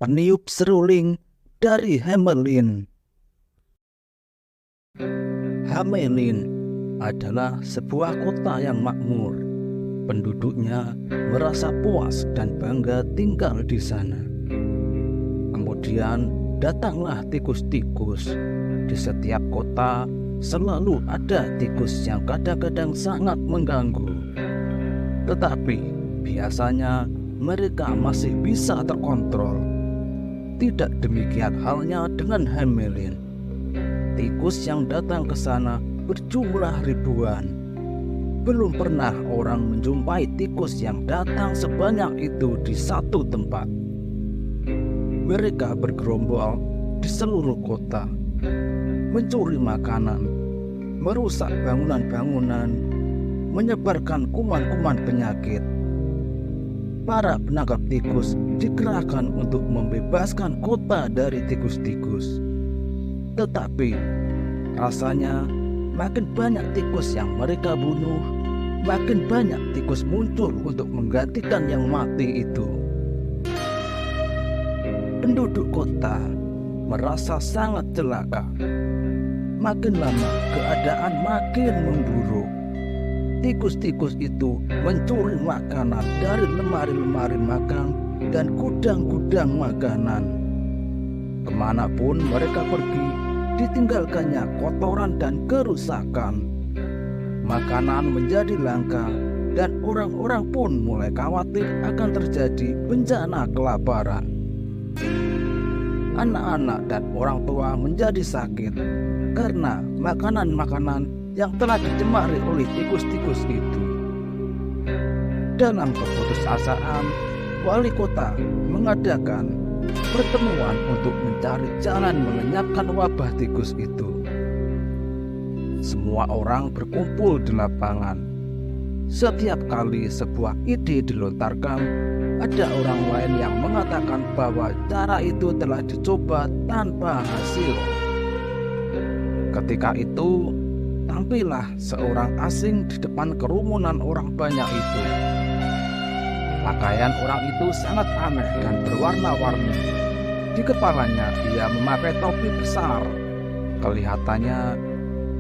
Peniup seruling dari Hamelin. Hamelin adalah sebuah kota yang makmur. Penduduknya merasa puas dan bangga tinggal di sana. Kemudian datanglah tikus-tikus. Di setiap kota selalu ada tikus yang kadang-kadang sangat mengganggu. Tetapi biasanya mereka masih bisa terkontrol. Tidak demikian halnya dengan Hamelin. Tikus yang datang ke sana berjumlah ribuan. Belum pernah orang menjumpai tikus yang datang sebanyak itu di satu tempat. Mereka bergerombol di seluruh kota, mencuri makanan, merusak bangunan-bangunan, menyebarkan kuman-kuman penyakit. Para penangkap tikus dikerahkan untuk membebaskan kota dari tikus-tikus. Tetapi rasanya makin banyak tikus yang mereka bunuh, makin banyak tikus muncul untuk menggantikan yang mati itu. Penduduk kota merasa sangat celaka. Makin lama keadaan makin memburuk. Tikus-tikus itu mencuri makanan dari lemari-lemari makan dan gudang-gudang makanan. Kemanapun mereka pergi, ditinggalkannya kotoran dan kerusakan. Makanan menjadi langka dan orang-orang pun mulai khawatir akan terjadi bencana kelaparan. Anak-anak dan orang tua menjadi sakit karena makanan-makanan yang telah dicemari oleh tikus-tikus itu. Dalam keputusasaan, wali kota mengadakan pertemuan untuk mencari jalan melenyapkan wabah tikus itu. Semua orang berkumpul di lapangan. Setiap kali sebuah ide dilontarkan, ada orang lain yang mengatakan bahwa cara itu telah dicoba tanpa hasil. Ketika itu, tampillah seorang asing di depan kerumunan orang banyak itu. Pakaian orang itu sangat aneh dan berwarna-warni. Di kepalanya ia memakai topi besar. Kelihatannya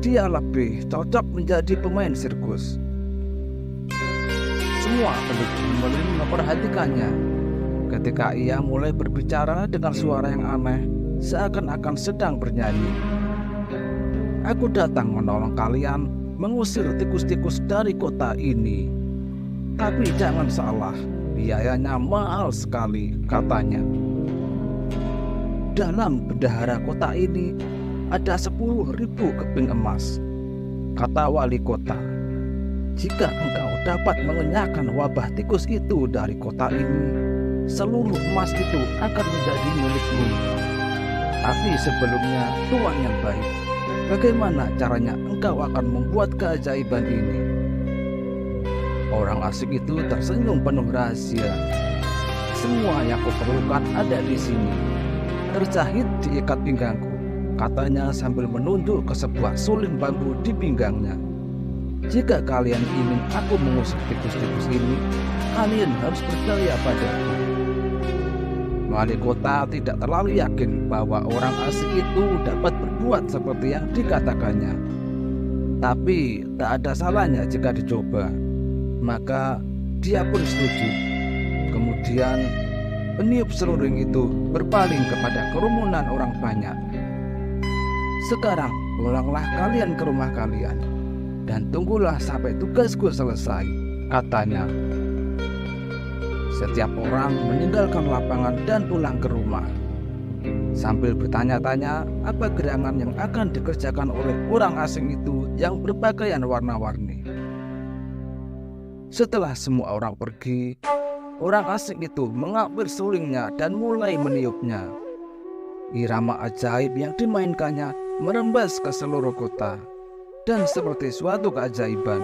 dia lebih cocok menjadi pemain sirkus. Semua penduduk Hamelin memperhatikannya. Ketika ia mulai berbicara dengan suara yang aneh, seakan-akan sedang bernyanyi. Aku datang menolong kalian mengusir tikus-tikus dari kota ini. Tapi jangan salah, biayanya mahal sekali, katanya. Dalam bendahara kota ini ada 10.000 keping emas, kata wali kota. Jika engkau dapat mengenyahkan wabah tikus itu dari kota ini, seluruh emas itu akan menjadi milikmu. Tapi sebelumnya, tuan yang baik, bagaimana caranya engkau akan membuat keajaiban ini? Orang asing itu tersenyum penuh rahasia. Semua yang kuperlukan ada di sini. Terjahit di ikat pinggangku, katanya sambil menunjuk ke sebuah suling bambu di pinggangnya. Jika kalian ingin aku mengusir tikus-tikus ini, kalian harus percaya padaku. Wali kota tidak terlalu yakin bahwa orang asing itu dapat berbuat seperti yang dikatakannya. Tapi tak ada salahnya jika dicoba. Maka dia pun setuju. Kemudian peniup seruling itu berpaling kepada kerumunan orang banyak. Sekarang pulanglah kalian ke rumah kalian dan tunggulah sampai tugasku selesai, katanya. Setiap orang meninggalkan lapangan dan pulang ke rumah, sambil bertanya-tanya apa gerangan yang akan dikerjakan oleh orang asing itu yang berpakaian warna-warni. Setelah semua orang pergi, orang asing itu mengambil sulingnya dan mulai meniupnya. Irama ajaib yang dimainkannya merembas ke seluruh kota, dan seperti suatu keajaiban,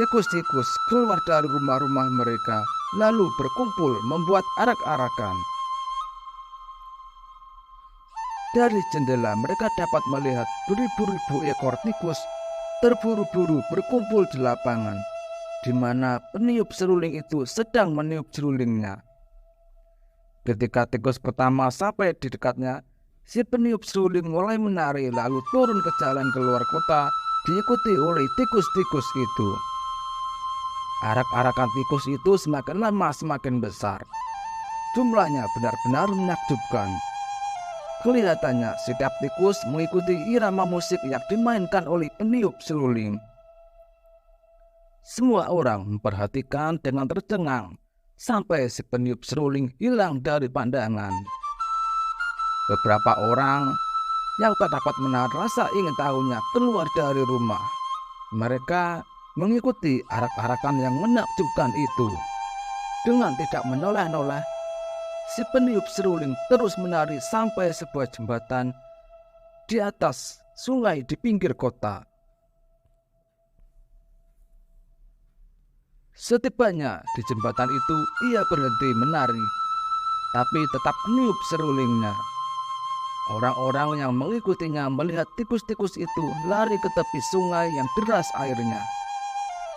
tikus-tikus keluar dari rumah-rumah mereka, lalu berkumpul membuat arak-arakan. Dari jendela mereka dapat melihat beribu-ribu ekor tikus terburu-buru berkumpul di lapangan. di mana peniup seruling itu sedang meniup serulingnya. Ketika tikus pertama sampai di dekatnya, si peniup seruling mulai menari lalu turun ke jalan keluar kota, diikuti oleh tikus-tikus itu. Arak-arakan tikus itu semakin lama semakin besar. Jumlahnya benar-benar menakjubkan. Kelihatannya setiap tikus mengikuti irama musik yang dimainkan oleh peniup seruling. Semua orang memperhatikan dengan tercengang sampai si peniup seruling hilang dari pandangan. Beberapa orang yang tak dapat menahan rasa ingin tahunya keluar dari rumah. Mereka mengikuti arak-arakan yang menakjubkan itu. Dengan tidak menoleh-noleh, si peniup seruling terus menari sampai sebuah jembatan di atas sungai di pinggir kota. Setibanya di jembatan itu, ia berhenti menari, tapi tetap meniup serulingnya. Orang-orang yang mengikutinya melihat tikus-tikus itu lari ke tepi sungai yang deras airnya.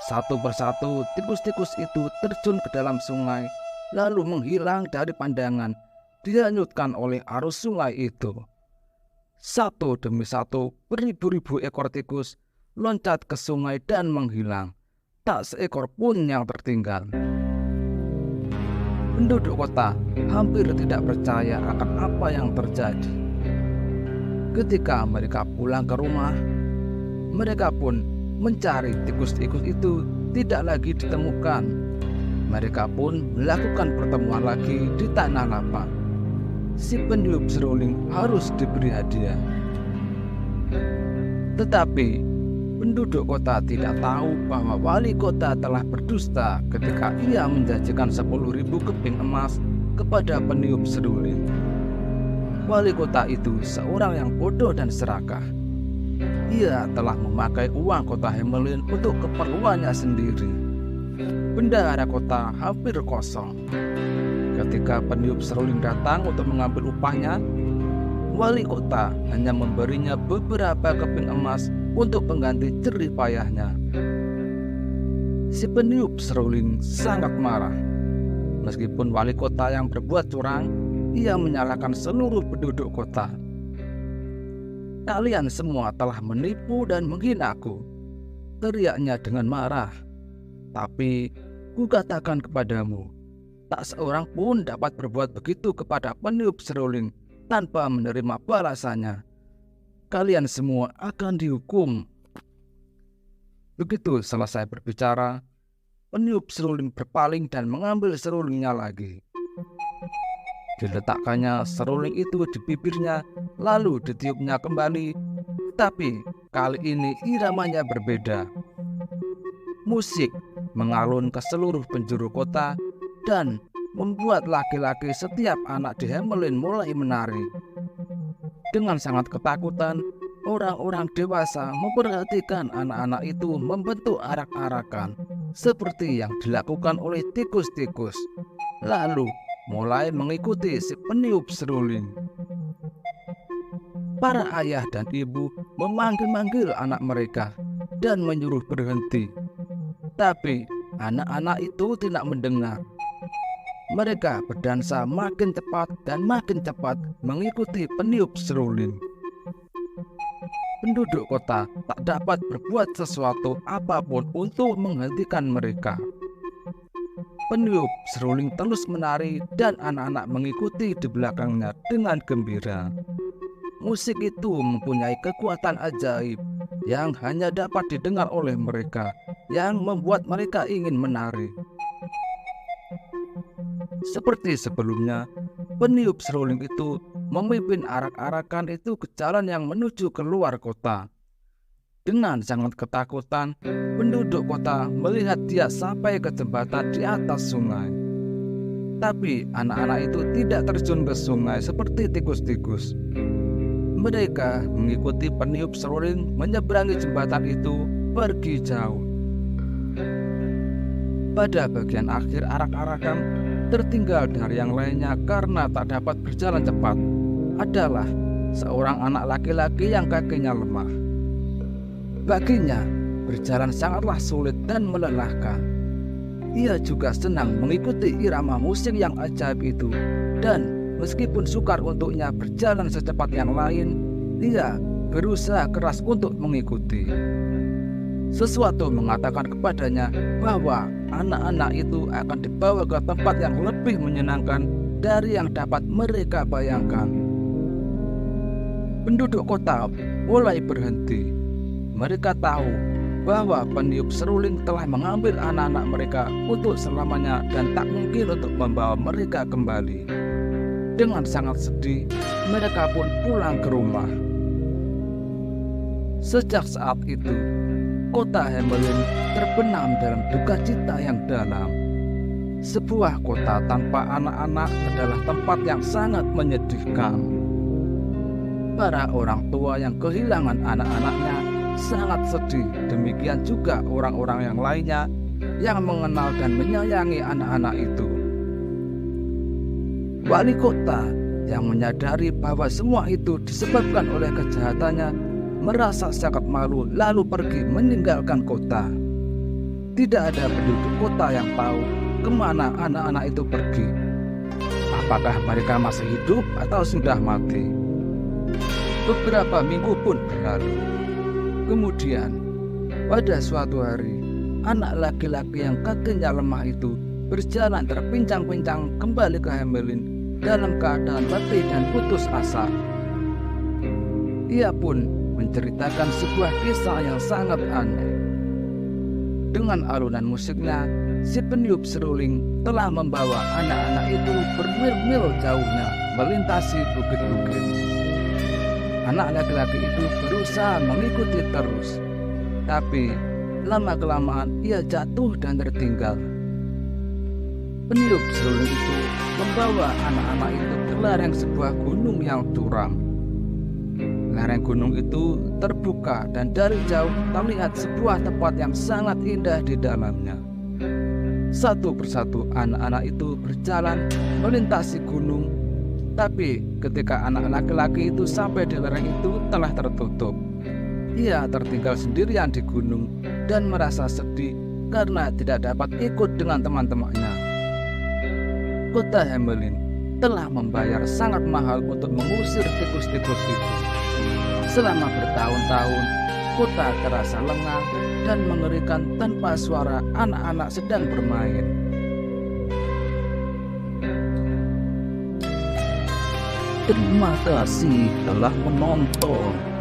Satu persatu tikus-tikus itu terjun ke dalam sungai, lalu menghilang dari pandangan, dihanyutkan oleh arus sungai itu. Satu demi satu, beribu-ribu ekor tikus loncat ke sungai dan menghilang. Tak seekor pun yang tertinggal. Penduduk kota hampir tidak percaya akan apa yang terjadi. Ketika mereka pulang ke rumah, mereka pun mencari tikus-tikus itu tidak lagi ditemukan. Mereka pun melakukan pertemuan lagi di tanah lapang. Si peniup seruling harus diberi hadiah. Tetapi penduduk kota tidak tahu bahwa wali kota telah berdusta ketika ia menjanjikan 10.000 keping emas kepada peniup seruling. Wali kota itu seorang yang bodoh dan serakah. Ia telah memakai uang kota Hamelin untuk keperluannya sendiri. Bendahara kota hampir kosong. Ketika peniup seruling datang untuk mengambil upahnya, wali kota hanya memberinya beberapa keping emas untuk pengganti jerih payahnya. Si peniup seruling sangat marah. Meskipun wali kota yang berbuat curang, ia menyalahkan seluruh penduduk kota. Kalian semua telah menipu dan menghinaku, teriaknya dengan marah. Tapi kukatakan kepadamu, tak seorang pun dapat berbuat begitu kepada peniup seruling tanpa menerima balasannya. Kalian semua akan dihukum. Begitu selesai berbicara, peniup seruling berpaling dan mengambil serulingnya lagi. Diletakkannya seruling itu di bibirnya, lalu ditiupnya kembali. Tapi kali ini iramanya berbeda. Musik mengalun ke seluruh penjuru kota dan membuat laki-laki setiap anak di Hamelin mulai menari. Dengan sangat ketakutan, orang-orang dewasa memperhatikan anak-anak itu membentuk arak-arakan seperti yang dilakukan oleh tikus-tikus, lalu mulai mengikuti si peniup seruling. Para ayah dan ibu memanggil-manggil anak mereka dan menyuruh berhenti. Tapi anak-anak itu tidak mendengar. Mereka berdansa makin cepat dan makin cepat mengikuti peniup seruling. Penduduk kota tak dapat berbuat sesuatu apapun untuk menghentikan mereka. Peniup seruling terus menari dan anak-anak mengikuti di belakangnya dengan gembira. Musik itu mempunyai kekuatan ajaib yang hanya dapat didengar oleh mereka, yang membuat mereka ingin menari. Seperti sebelumnya, peniup seruling itu memimpin arak-arakan itu ke jalan yang menuju keluar kota. Dengan sangat ketakutan, penduduk kota melihat dia sampai ke jembatan di atas sungai. Tapi anak-anak itu tidak terjun ke sungai seperti tikus-tikus. Mereka mengikuti peniup seruling menyeberangi jembatan itu pergi jauh. Pada bagian akhir arak-arakan, tertinggal dari yang lainnya karena tak dapat berjalan cepat adalah seorang anak laki-laki yang kakinya lemah. Baginya, berjalan sangatlah sulit dan melelahkan. Ia juga senang mengikuti irama musik yang ajaib itu, dan meskipun sukar untuknya berjalan secepat yang lain, ia berusaha keras untuk mengikuti. Sesuatu mengatakan kepadanya bahwa anak-anak itu akan dibawa ke tempat yang lebih menyenangkan dari yang dapat mereka bayangkan. Penduduk kota mulai berhenti. Mereka tahu bahwa peniup seruling telah mengambil anak-anak mereka untuk selamanya dan tak mungkin untuk membawa mereka kembali. Dengan sangat sedih, mereka pun pulang ke rumah. Sejak saat itu, kota Hamelin terbenam dalam duka cita yang dalam. Sebuah kota tanpa anak-anak adalah tempat yang sangat menyedihkan. Para orang tua yang kehilangan anak-anaknya sangat sedih, demikian juga orang-orang yang lainnya yang mengenal dan menyayangi anak-anak itu. Wali kota yang menyadari bahwa semua itu disebabkan oleh kejahatannya merasa sangat malu lalu pergi meninggalkan kota. Tidak ada penduduk kota yang tahu kemana anak-anak itu pergi. Apakah mereka masih hidup atau sudah mati? Beberapa minggu pun berlalu. Kemudian, pada suatu hari, anak laki-laki yang kakinya lemah itu berjalan terpincang-pincang kembali ke Hamelin dalam keadaan letih dan putus asa. Ia pun menceritakan sebuah kisah yang sangat aneh. Dengan alunan musiknya, si peniup seruling telah membawa anak-anak itu bermil-mil jauhnya melintasi bukit-bukit. Anak laki-laki itu berusaha mengikuti terus, tapi lama-kelamaan ia jatuh dan tertinggal. Peniup seruling itu membawa anak-anak itu ke lereng sebuah gunung yang curam. Lereng gunung itu terbuka dan dari jauh terlihat sebuah tempat yang sangat indah di dalamnya. Satu persatu anak-anak itu berjalan melintasi gunung, tapi ketika anak laki-laki itu sampai di lereng itu telah tertutup. Ia tertinggal sendirian di gunung dan merasa sedih karena tidak dapat ikut dengan teman-temannya. Kota Hamelin telah membayar sangat mahal untuk mengusir tikus-tikus itu. Selama bertahun-tahun, kota terasa lengang dan mengerikan tanpa suara anak-anak sedang bermain. Terima kasih telah menonton.